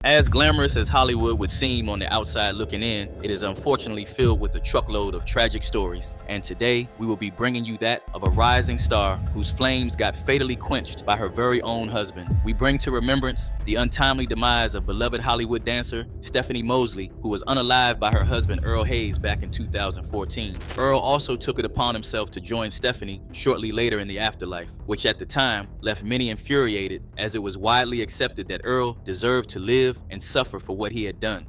As glamorous as Hollywood would seem on the outside looking in, it is unfortunately filled with a truckload of tragic stories. And today, we will be bringing you that of a rising star whose flames got fatally quenched by her very own husband. We bring to remembrance the untimely demise of beloved Hollywood dancer Stephanie Moseley, who was unalived by her husband Earl Hayes back in 2014. Earl also took it upon himself to join Stephanie shortly later in the afterlife, which at the time left many infuriated, as it was widely accepted that Earl deserved to live and suffer for what he had done.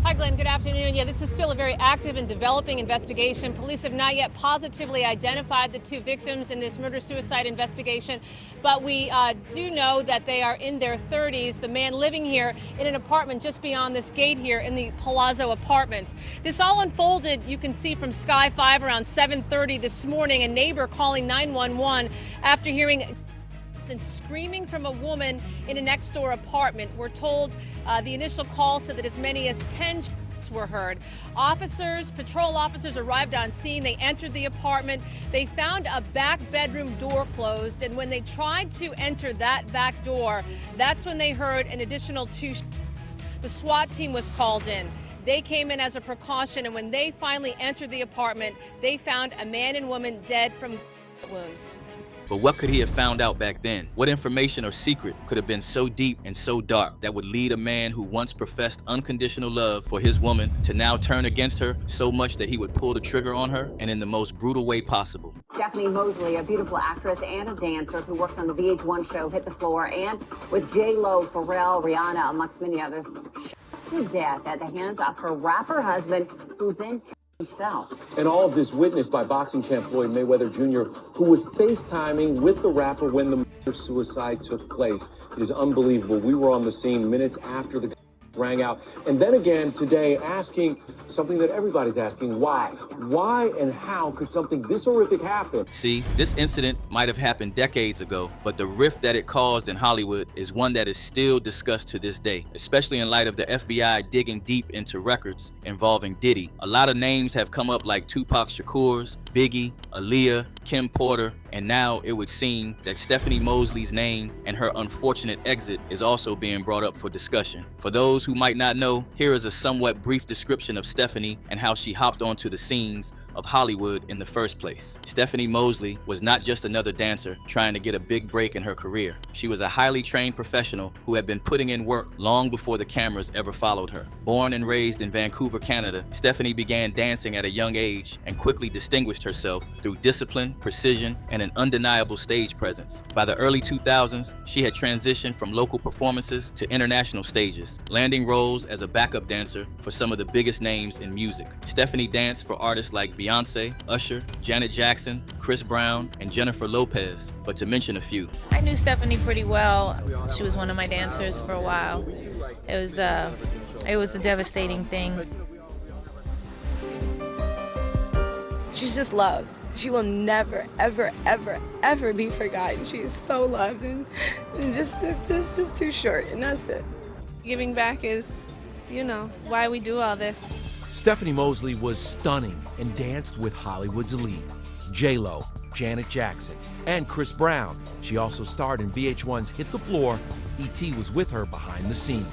Hi, Glenn. Good afternoon. Yeah, this is still a very active and developing investigation. Police have not yet positively identified the two victims in this murder-suicide investigation, but we do know that they are in their 30s. The man living here in an apartment just beyond this gate here in the Palazzo Apartments. This all unfolded, you can see, from Sky 5 around 7:30 this morning. A neighbor calling 911 after hearing and screaming from a woman in a next door apartment. We're told the initial call said that as many as 10 shots were heard. Patrol officers arrived on scene. They entered the apartment. They found a back bedroom door closed, and when they tried to enter that back door, that's when they heard an additional 2 shots. The SWAT team was called in. They came in as a precaution, and when they finally entered the apartment, they found a man and woman dead from wounds. But what could he have found out back then? What information or secret could have been so deep and so dark that would lead a man who once professed unconditional love for his woman to now turn against her so much that he would pull the trigger on her, and in the most brutal way possible? Stephanie Moseley, a beautiful actress and a dancer who worked on the VH1 show Hit the Floor, and with J-Lo, Pharrell, Rihanna, amongst many others, to death at the hands of her rapper husband, who then himself. And all of this witnessed by boxing champ Floyd Mayweather Jr., who was FaceTiming with the rapper when the murder-suicide took place. It is unbelievable. We were on the scene minutes after the rang out. And then again today asking something that everybody's asking: why? Why and how could something this horrific happen? See, this incident might have happened decades ago, but the rift that it caused in Hollywood is one that is still discussed to this day, especially in light of the FBI digging deep into records involving Diddy. A lot of names have come up, like Tupac Shakur's, Biggie, Aaliyah, Kim Porter, and now it would seem that Stephanie Moseley's name and her unfortunate exit is also being brought up for discussion. For those who might not know, here is a somewhat brief description of Stephanie and how she hopped onto the scenes of Hollywood in the first place. Stephanie Moseley was not just another dancer trying to get a big break in her career. She was a highly trained professional who had been putting in work long before the cameras ever followed her. Born and raised in Vancouver, Canada, Stephanie began dancing at a young age and quickly distinguished herself through discipline, precision, and an undeniable stage presence. By the early 2000s, she had transitioned from local performances to international stages, landing roles as a backup dancer for some of the biggest names in music. Stephanie danced for artists like Beyonce, Usher, Janet Jackson, Chris Brown, and Jennifer Lopez, but to mention a few. I knew Stephanie pretty well. She was one of my dancers for a while. It was a devastating thing. She's just loved. She will never, ever, ever, ever be forgotten. She is so loved, and it's just too short, and that's it. Giving back is, why we do all this. Stephanie Moseley was stunning and danced with Hollywood's elite: J-Lo, Janet Jackson, and Chris Brown. She also starred in VH1's Hit the Floor. E.T. was with her behind the scenes.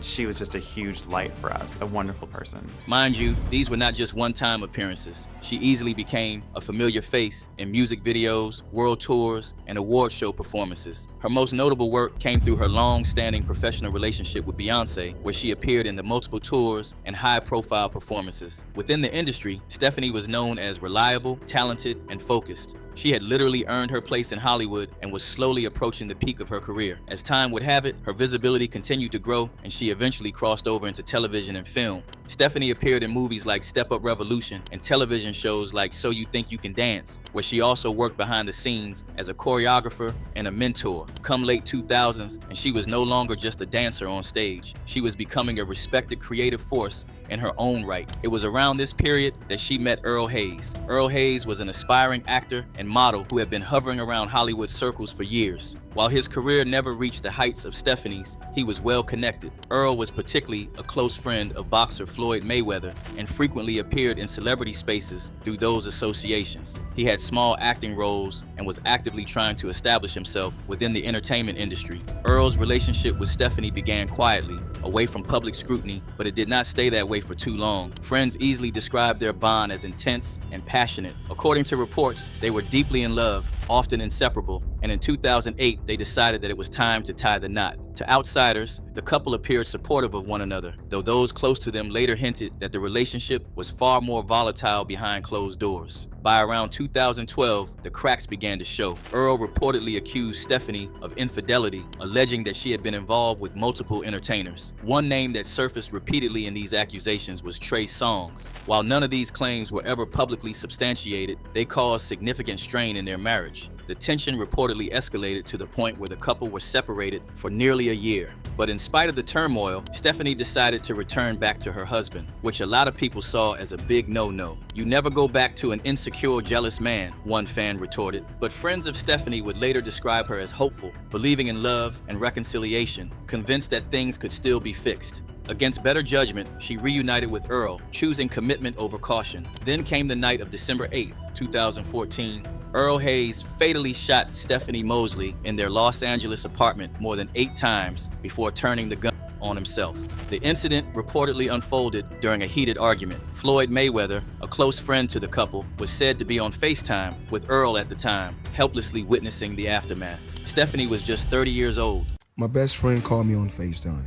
She was just a huge light for us, a wonderful person. Mind you, these were not just one-time appearances. She easily became a familiar face in music videos, world tours, and award show performances. Her most notable work came through her long-standing professional relationship with Beyonce, where she appeared in the multiple tours and high-profile performances. Within the industry, Stephanie was known as reliable, talented, and focused. She had literally earned her place in Hollywood and was slowly approaching the peak of her career. As time would have it, her visibility continued to grow, and she eventually crossed over into television and film. Stephanie appeared in movies like Step Up Revolution and television shows like So You Think You Can Dance, where she also worked behind the scenes as a choreographer and a mentor. Come late 2000s, and she was no longer just a dancer on stage. She was becoming a respected creative force in her own right. It was around this period that she met Earl Hayes. Earl Hayes was an aspiring actor and model who had been hovering around Hollywood circles for years. While his career never reached the heights of Stephanie's, he was well connected. Earl was particularly a close friend of boxer Floyd Mayweather and frequently appeared in celebrity spaces through those associations. He had small acting roles and was actively trying to establish himself within the entertainment industry. Earl's relationship with Stephanie began quietly, away from public scrutiny, but it did not stay that way for too long. Friends easily described their bond as intense and passionate. According to reports, they were deeply in love, often inseparable, and in 2008, they decided that it was time to tie the knot. To outsiders, the couple appeared supportive of one another, though those close to them later hinted that the relationship was far more volatile behind closed doors. By around 2012, the cracks began to show. Earl reportedly accused Stephanie of infidelity, alleging that she had been involved with multiple entertainers. One name that surfaced repeatedly in these accusations was Trey Songz. While none of these claims were ever publicly substantiated, they caused significant strain in their marriage. The tension reportedly escalated to the point where the couple were separated for nearly a year. But in spite of the turmoil, Stephanie decided to return back to her husband, which a lot of people saw as a big no-no. "You never go back to an insecure, jealous man," one fan retorted. But friends of Stephanie would later describe her as hopeful, believing in love and reconciliation, convinced that things could still be fixed. Against better judgment, she reunited with Earl, choosing commitment over caution. Then came the night of December 8th, 2014. Earl Hayes fatally shot Stephanie Moseley in their Los Angeles apartment more than 8 times before turning the gun on himself. The incident reportedly unfolded during a heated argument. Floyd Mayweather, a close friend to the couple, was said to be on FaceTime with Earl at the time, helplessly witnessing the aftermath. Stephanie was just 30 years old. My best friend called me on FaceTime.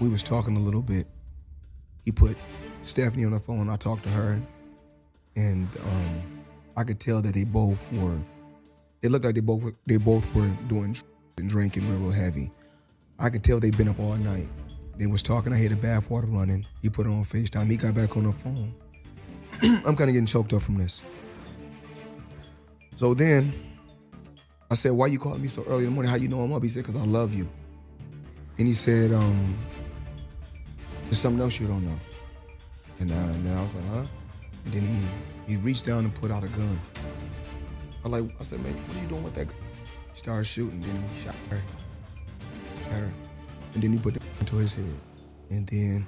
We was talking a little bit. He put Stephanie on the phone. I talked to her, and I could tell that they looked like they both were doing and drinking real heavy. I could tell they'd been up all night. They was talking. I hear the bath water running. He put it on FaceTime. He got back on the phone. I'm kind of getting choked up from this. So then I said, "Why you calling me so early in the morning? How you know I'm up?" He said, "Because I love you." And he said, "There's something else you don't know." And I was like, "Huh?" And then he reached down and put out a gun. I said, "Man, what are you doing with that gun?" He started shooting, then he shot her. And then he put it into his head. And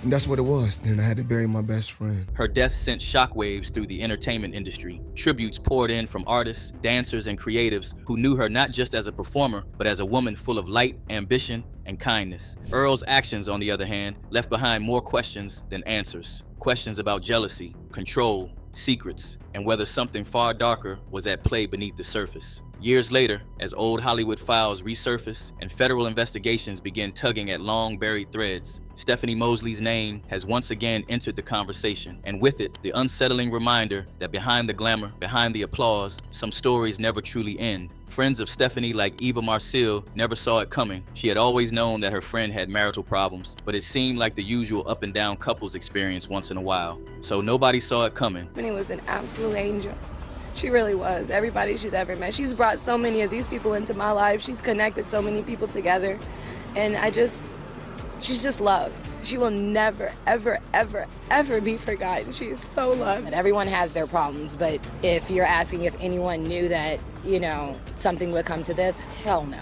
that's what it was. Then I had to bury my best friend. Her death sent shockwaves through the entertainment industry. Tributes poured in from artists, dancers, and creatives who knew her not just as a performer, but as a woman full of light, ambition, and kindness. Earl's actions, on the other hand, left behind more questions than answers. Questions about jealousy, control, secrets, and whether something far darker was at play beneath the surface. Years later, as old Hollywood files resurface and federal investigations begin tugging at long-buried threads, Stephanie Moseley's name has once again entered the conversation, and with it, the unsettling reminder that behind the glamour, behind the applause, some stories never truly end. Friends of Stephanie like Eva Marcille never saw it coming. She had always known that her friend had marital problems, but it seemed like the usual up and down couples experience once in a while. So nobody saw it coming. Stephanie was an absolute angel. She really was. Everybody she's ever met. She's brought so many of these people into my life. She's connected so many people together. And she's just loved. She will never, ever, ever, ever be forgotten. She is so loved. And everyone has their problems, but if you're asking if anyone knew that, something would come to this, hell no.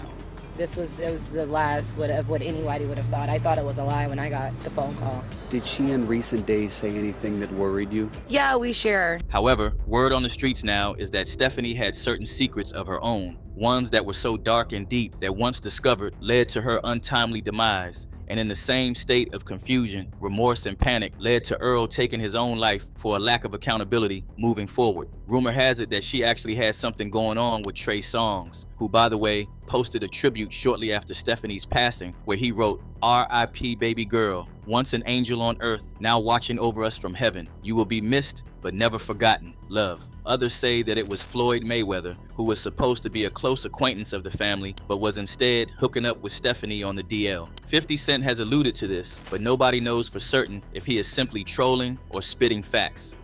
It was the last of what anybody would have thought. I thought it was a lie when I got the phone call. Did she in recent days say anything that worried you? Yeah, we share. However, word on the streets now is that Stephanie had certain secrets of her own, ones that were so dark and deep that once discovered led to her untimely demise. And in the same state of confusion, remorse, and panic led to Earl taking his own life for a lack of accountability moving forward. Rumor has it that she actually had something going on with Trey Songz, who, by the way, posted a tribute shortly after Stephanie's passing, where he wrote, "R.I.P. baby girl, once an angel on earth, now watching over us from heaven. You will be missed, but never forgotten. Love." Others say that it was Floyd Mayweather, who was supposed to be a close acquaintance of the family, but was instead hooking up with Stephanie on the DL. 50 Cent has alluded to this, but nobody knows for certain if he is simply trolling or spitting facts.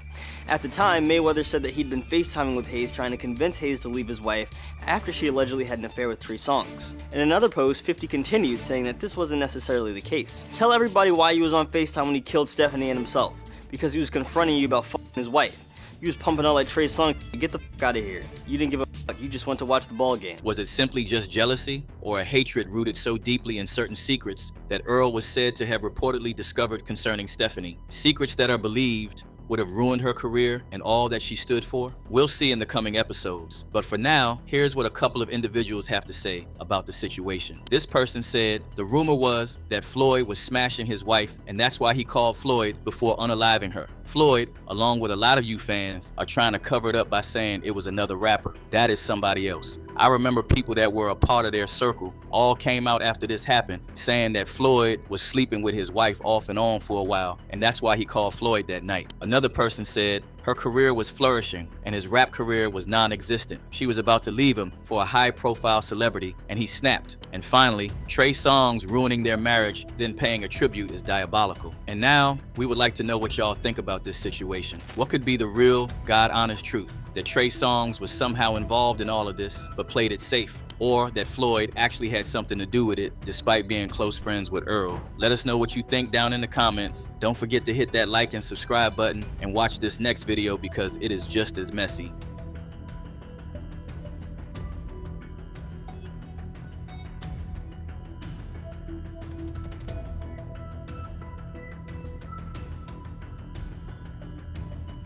At the time, Mayweather said that he'd been FaceTiming with Hayes trying to convince Hayes to leave his wife after she allegedly had an affair with Trey Songz. In another post, 50 continued, saying that this wasn't necessarily the case. "Tell everybody why he was on FaceTime when he killed Stephanie and himself. Because he was confronting you about f***ing his wife. He was pumping out like Trey Songz. Get the f*** out of here. You didn't give a fuck. You just went to watch the ball game." Was it simply just jealousy, or a hatred rooted so deeply in certain secrets that Earl was said to have reportedly discovered concerning Stephanie? Secrets that are believed would have ruined her career and all that she stood for? We'll see in the coming episodes. But for now, here's what a couple of individuals have to say about the situation. This person said, the rumor was that Floyd was smashing his wife, and that's why he called Floyd before unaliving her. Floyd, along with a lot of you fans, are trying to cover it up by saying it was another rapper. That is somebody else. I remember people that were a part of their circle all came out after this happened saying that Floyd was sleeping with his wife off and on for a while, and that's why he called Floyd that night. Another person said her career was flourishing and his rap career was non-existent. She was about to leave him for a high-profile celebrity and he snapped. And finally, Trey Songz ruining their marriage, then paying a tribute is diabolical. And now, we would like to know what y'all think about this situation. What could be the real, God-honest truth? That Trey Songz was somehow involved in all of this, but played it safe? Or that Floyd actually had something to do with it, despite being close friends with Earl? Let us know what you think down in the comments. Don't forget to hit that like and subscribe button and watch this next video because it is just as messy.